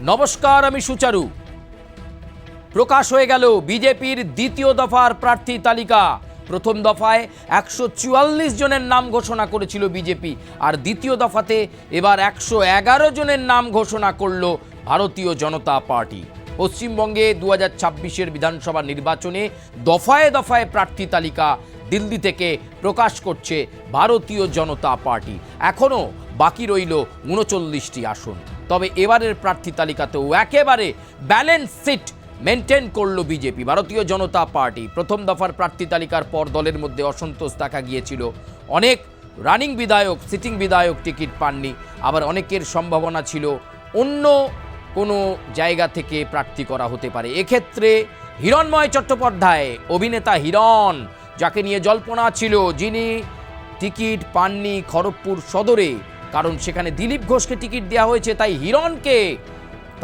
নমস্কার, আমি সুচারু। প্রকাশ হয়ে গেল বিজেপির দ্বিতীয় দফার প্রার্থী তালিকা। প্রথম দফায় 144 জনের নাম ঘোষণা করেছিল বিজেপি, আর দ্বিতীয় দফাতে এবার 111 জনের নাম ঘোষণা করল ভারতীয় জনতা পার্টি। পশ্চিমবঙ্গে 2026-এর বিধানসভা নির্বাচনে দফায় দফায় প্রার্থী তালিকা দিল্লি থেকে প্রকাশ করছে ভারতীয় জনতা পার্টি। এখনও বাকি রইল 39টি আসন। তবে এবারের প্রার্থী তালিকাতেও একেবারে ব্যালেন্স সিট মেনটেন করলো বিজেপি। ভারতীয় জনতা পার্টি প্রথম দফার প্রার্থী তালিকার পর দলের মধ্যে অসন্তোষ দেখা গিয়েছিল। অনেক রানিং বিধায়ক, সিটিং বিধায়ক টিকিট পাননি, আবার অনেকের সম্ভাবনা ছিল অন্য কোনো জায়গা থেকে প্রার্থী করা হতে পারে। এক্ষেত্রে হিরণময় চট্টোপাধ্যায়, অভিনেতা হিরণ, যাকে নিয়ে জল্পনা ছিল, যিনি টিকিট পাননি খড়গপুর সদরে, কারণ সেখানে দিলীপ ঘোষকে টিকিট দেওয়া হয়েছে, তাই হিরণকে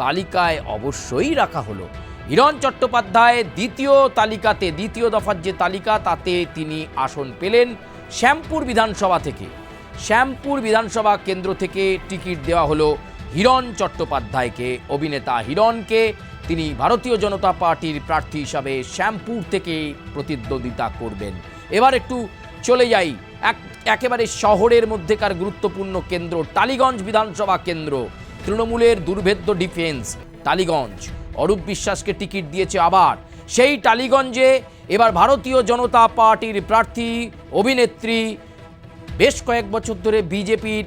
তালিকায় অবশ্যই রাখা হলো। হিরণ চট্টোপাধ্যায় দ্বিতীয় তালিকাতে, দ্বিতীয় দফার যে তালিকা, তাতে তিনি আসন পেলেন শ্যামপুর বিধানসভা থেকে। শ্যামপুর বিধানসভা কেন্দ্র থেকে টিকিট দেওয়া হলো হিরণ চট্টোপাধ্যায়কে, অভিনেতা হিরণকে। তিনি ভারতীয় জনতা পার্টির প্রার্থী হিসাবে শ্যামপুর থেকে প্রতিদ্বন্দ্বিতা করবেন। এবার একটু চলে যাই একেবারে শহরের মধ্যেকার গুরুত্বপূর্ণ কেন্দ্র টালিগঞ্জ বিধানসভা কেন্দ্র। তৃণমূলের দুর্ভেদ্য ডিফেন্স টালিগঞ্জ। অরূপ বিশ্বাসকে টিকিট দিয়েছে আবার। সেই টালিগঞ্জে এবার ভারতীয় জনতা পার্টির প্রার্থী অভিনেত্রী, বেশ কয়েক বছর ধরে বিজেপির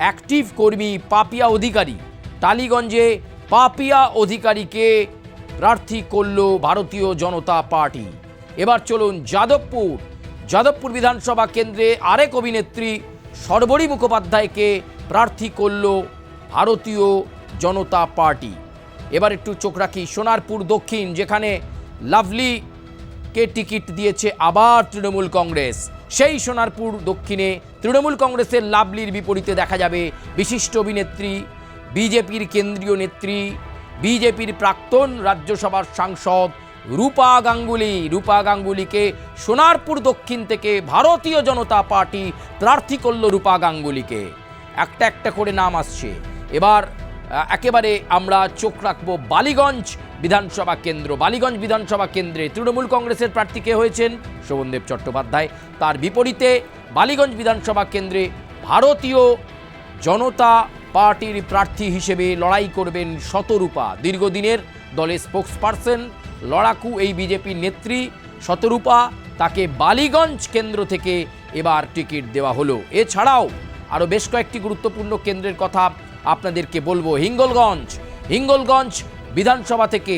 অ্যাক্টিভ কর্মী পাপিয়া অধিকারী, টালিগঞ্জে পাপিয়া অধিকারীকে প্রার্থী করল ভারতীয় জনতা পার্টি। এবার চলুন যাদবপুর বিধানসভা কেন্দ্রে আরেক অভিনেত্রী সর্বরী মুখোপাধ্যায়কে প্রার্থী করল ভারতীয় জনতা পার্টি। এবার একটু চোখ রাখি সোনারপুর দক্ষিণ, যেখানে লাভলিকে টিকিট দিয়েছে আবার তৃণমূল কংগ্রেস। সেই সোনারপুর দক্ষিণে তৃণমূল কংগ্রেসের লাভলির বিপরীতে দেখা যাবে বিশিষ্ট অভিনেত্রী, বিজেপির কেন্দ্রীয় নেত্রী, বিজেপির প্রাক্তন রাজ্যসভার সাংসদ রূপা গাঙ্গুলি। রূপা গাঙ্গুলিকে সোনারপুর দক্ষিণ থেকে ভারতীয় জনতা পার্টি প্রার্থী করল রূপা গাঙ্গুলিকে। একটা একটা করে নাম আসছে। এবার একেবারে আমরা চোখ রাখবো বালিগঞ্জ বিধানসভা কেন্দ্র। বালিগঞ্জ বিধানসভা কেন্দ্রে তৃণমূল কংগ্রেসের প্রার্থী কে হয়েছেন? শোভনদেব চট্টোপাধ্যায়। তার বিপরীতে বালিগঞ্জ বিধানসভা কেন্দ্রে ভারতীয় জনতা পার্টির প্রার্থী হিসেবে লড়াই করবেন শতরূপা। দীর্ঘদিনের দলের স্পোক্সপারসন, লড়াকু এই বিজেপির নেত্রী শতরূপা, তাকে বালিগঞ্জ কেন্দ্র থেকে এবার টিকিট দেওয়া হলো। এছাড়াও আরও বেশ কয়েকটি গুরুত্বপূর্ণ কেন্দ্রের কথা আপনাদেরকে বলবো। হিঙ্গলগঞ্জ বিধানসভা থেকে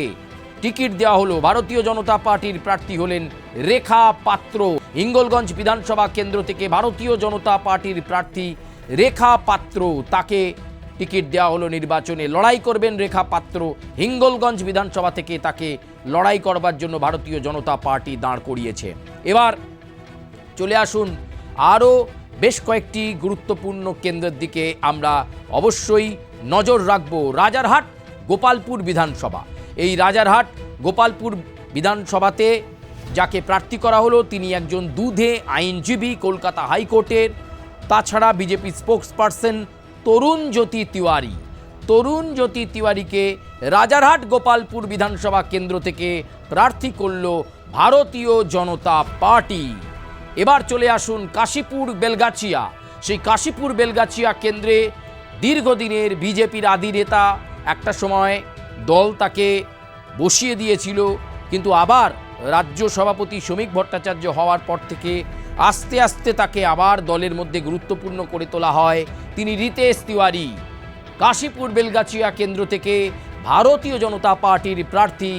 টিকিট দেওয়া হলো ভারতীয় জনতা পার্টির প্রার্থী হলেন রেখা পাত্র। হিঙ্গলগঞ্জ বিধানসভা কেন্দ্র থেকে ভারতীয় জনতা পার্টির প্রার্থী রেখা পাত্র, তাকে টিকিট দেওয়া হলো নির্বাচনে। লড়াই করবেন রেখা পাত্র। হিঙ্গলগঞ্জ বিধানসভা থেকে তাকে লড়াই করবার জন্য ভারতীয় জনতা পার্টি দাঁড় করিয়েছে। এবার চলে আসুন আরও বেশ কয়েকটি গুরুত্বপূর্ণ কেন্দ্রের দিকে আমরা অবশ্যই নজর রাখব। রাজারহাট গোপালপুর বিধানসভা। এই রাজারহাট গোপালপুর বিধানসভাতে যাকে প্রার্থী করা হলো, তিনি একজন দুধে আইনজীবী, কলকাতা হাইকোর্টের। তাছাড়া বিজেপি স্পোক্সপারসন তরুণ জ্যোতি তিওয়ারিকে রাজারহাট গোপালপুর বিধানসভা কেন্দ্র থেকে প্রার্থী করল ভারতীয় জনতা পার্টি। এবার চলে আসুন কাশীপুর বেলগাছিয়া। সেই কাশীপুর বেলগাছিয়া কেন্দ্রে দীর্ঘদিনের বিজেপির আদি নেতা, একটা সময় দল তাকে বসিয়ে দিয়েছিল, কিন্তু আবার রাজ্য সভাপতি শ্রমিক ভট্টাচার্য হওয়ার পর থেকে আস্তে আস্তে তাকে আবার দলের মধ্যে গুরুত্বপূর্ণ করে তোলা হয়। তিনি রিতেশ তিওয়ারি। কাশীপুর বেলগাছিয়া কেন্দ্র থেকে ভারতীয় জনতা পার্টির প্রার্থী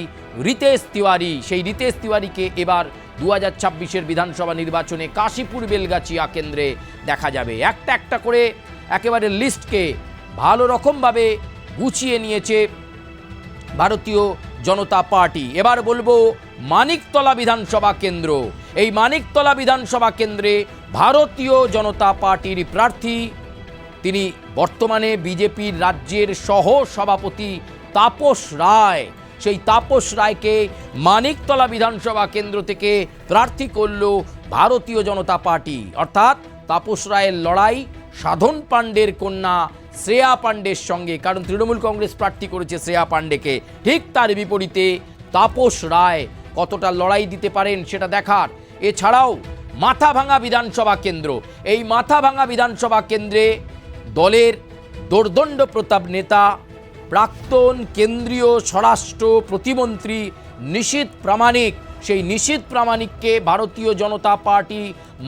রিতেশ তিওয়ারি। সেই রিতেশ তিওয়ারিকে এবার 2026-এর বিধানসভা নির্বাচনে কাশীপুর বেলগাছিয়া কেন্দ্রে দেখা যাবে। একটা একটা করে একেবারে লিস্টকে ভালো রকমভাবে গুছিয়ে নিয়েছে ভারতীয় জনতা পার্টি। এবার বলবো মানিকতলা বিধানসভা কেন্দ্র। এই মানিকতলা বিধানসভা কেন্দ্রে ভারতীয় জনতা পার্টির প্রার্থী, তিনি বর্তমানে বিজেপির রাজ্যের সহ সভাপতি তাপস রায়। সেই তাপস রায়কে মানিকতলা বিধানসভা কেন্দ্র থেকে প্রার্থী করল ভারতীয় জনতা পার্টি। অর্থাৎ তাপস রায়ের লড়াই সাধন পাণ্ডের কন্যা শ্রেয়া পাণ্ডের সঙ্গে, কারণ তৃণমূল কংগ্রেস প্রার্থী করেছে শ্রেয়া পাণ্ডেকে। ঠিক তার বিপরীতে তাপস রায় কতটা লড়াই দিতে পারেন সেটা দেখার। এছাড়াও মাথাভাঙা বিধানসভা কেন্দ্র, এই মাথাভাঙা বিধানসভা কেন্দ্রে দলের দোর্দণ্ড প্রতাপ নেতা প্রাক্তন কেন্দ্রীয় স্বরাষ্ট্র প্রতিমন্ত্রী নিশীথ প্রামাণিক, সেই নিশীথ প্রামাণিককে ভারতীয় জনতা পার্টি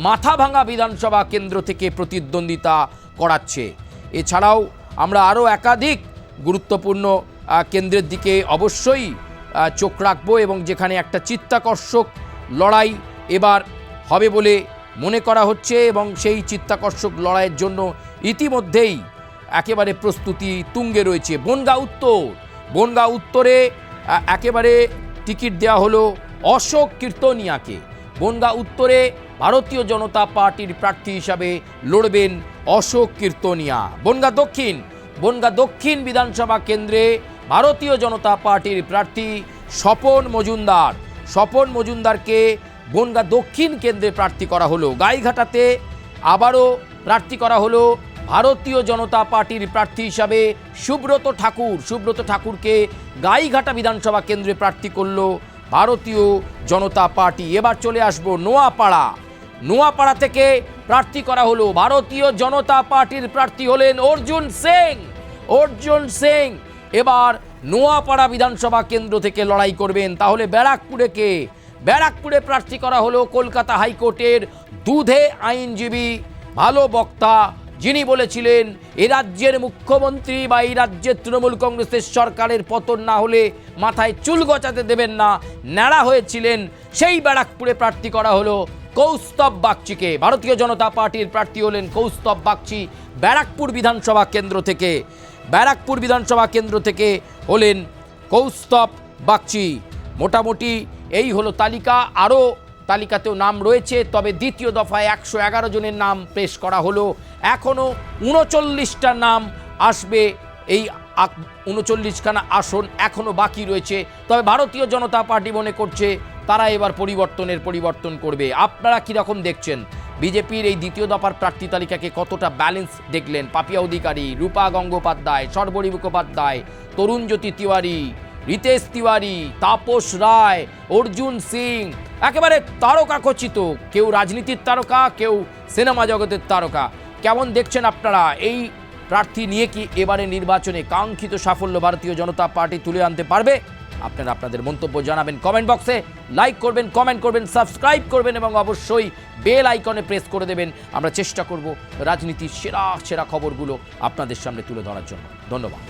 মাথাভাঙা বিধানসভা কেন্দ্র থেকে প্রতিদ্বন্দ্বিতা করাচ্ছে। এছাড়াও আমরা আরও একাধিক গুরুত্বপূর্ণ কেন্দ্রের দিকে অবশ্যই চোখ রাখবো, এবং যেখানে একটা চিত্তাকর্ষক লড়াই এবার হবে বলে মনে করা হচ্ছে, এবং সেই চিত্তাকর্ষক লড়াইয়ের জন্য ইতিমধ্যেই একেবারে প্রস্তুতি তুঙ্গে রয়েছে। বনগাঁ উত্তরে একেবারে টিকিট দেওয়া হলো অশোক কীর্তনিয়াকে। বনগাঁ উত্তরে ভারতীয় জনতা পার্টির প্রার্থী হিসাবে লড়বেন অশোক কীর্তনিয়া। বনগাঁ দক্ষিণ বিধানসভা কেন্দ্রে ভারতীয় জনতা পার্টির প্রার্থী স্বপন মজুমদারকে বনগাঁ দক্ষিণ কেন্দ্রে প্রার্থী করা হলো। গাইঘাটাতে আবারও প্রার্থী করা হলো ভারতীয় জনতা পার্টির প্রার্থী হিসাবে সুব্রত ঠাকুরকে গাইঘাটা বিধানসভা কেন্দ্রে প্রার্থী করল ভারতীয় জনতা পার্টি। এবার চলে আসবো নোয়াপাড়া থেকে প্রার্থী করা হলো ভারতীয় জনতা পার্টির প্রার্থী হলেন অর্জুন সিং। এবার নোয়াপাড়া বিধানসভা কেন্দ্র থেকে লড়াই করবেন। তাহলে ব্যারাকপুরে প্রার্থী করা হলো কলকাতা হাইকোর্টের দুধে আইনজীবী, ভালো বক্তা, যিনি বলেছিলেন এ রাজ্যের মুখ্যমন্ত্রী বা এই রাজ্যের তৃণমূল কংগ্রেসের সরকারের পতন না হলে মাথায় চুল গচাতে দেবেন না, ন্যাড়া হয়েছিলেন। সেই ব্যারাকপুরে প্রার্থী করা হলো কৌস্তব বাগচিকে। ভারতীয় জনতা পার্টির প্রার্থী হলেন কৌস্তব বাগচি ব্যারাকপুর বিধানসভা কেন্দ্র থেকে হলেন কৌস্তব বাগচি। মোটামুটি এই হলো তালিকা। আরও তালিকাতেও নাম রয়েছে, তবে দ্বিতীয় দফায় 111 জনের নাম পেশ করা হলো। এখনও 39টা নাম আসবে, এই 39খানা আসন এখনও বাকি রয়েছে। তবে ভারতীয় জনতা পার্টি মনে করছে তারা এবার পরিবর্তন করবে। আপনারা কীরকম দেখছেন বিজেপির এই দ্বিতীয় দফার প্রার্থী তালিকাকে? কতটা ব্যালেন্স দেখলেন? পাপিয়া অধিকারী, রূপা গঙ্গোপাধ্যায়, শর্বরী মুখোপাধ্যায়, তরুণজ্যোতি তিওয়ারি, রিতেশ তিওয়ারি, তাপস রায়, অর্জুন সিং, একেবারে তারকাখচিত, কেউ রাজনীতির তারকা, কেউ সিনেমা জগতের তারকা। কেমন দেখছেন আপনারা এই প্রার্থী নিয়ে? কি এবারে নির্বাচনে কাঙ্ক্ষিত সাফল্য ভারতীয় জনতা পার্টি তুলে আনতে পারবে? আপনারা আপনাদের মন্তব্য জানাবেন কমেন্ট বক্সে। লাইক করবেন, কমেন্ট করবেন, সাবস্ক্রাইব করবেন এবং অবশ্যই বেল আইকনে প্রেস করে দেবেন। আমরা চেষ্টা করব রাজনীতির সেরা খবরগুলো আপনাদের সামনে তুলে ধরার জন্য। ধন্যবাদ।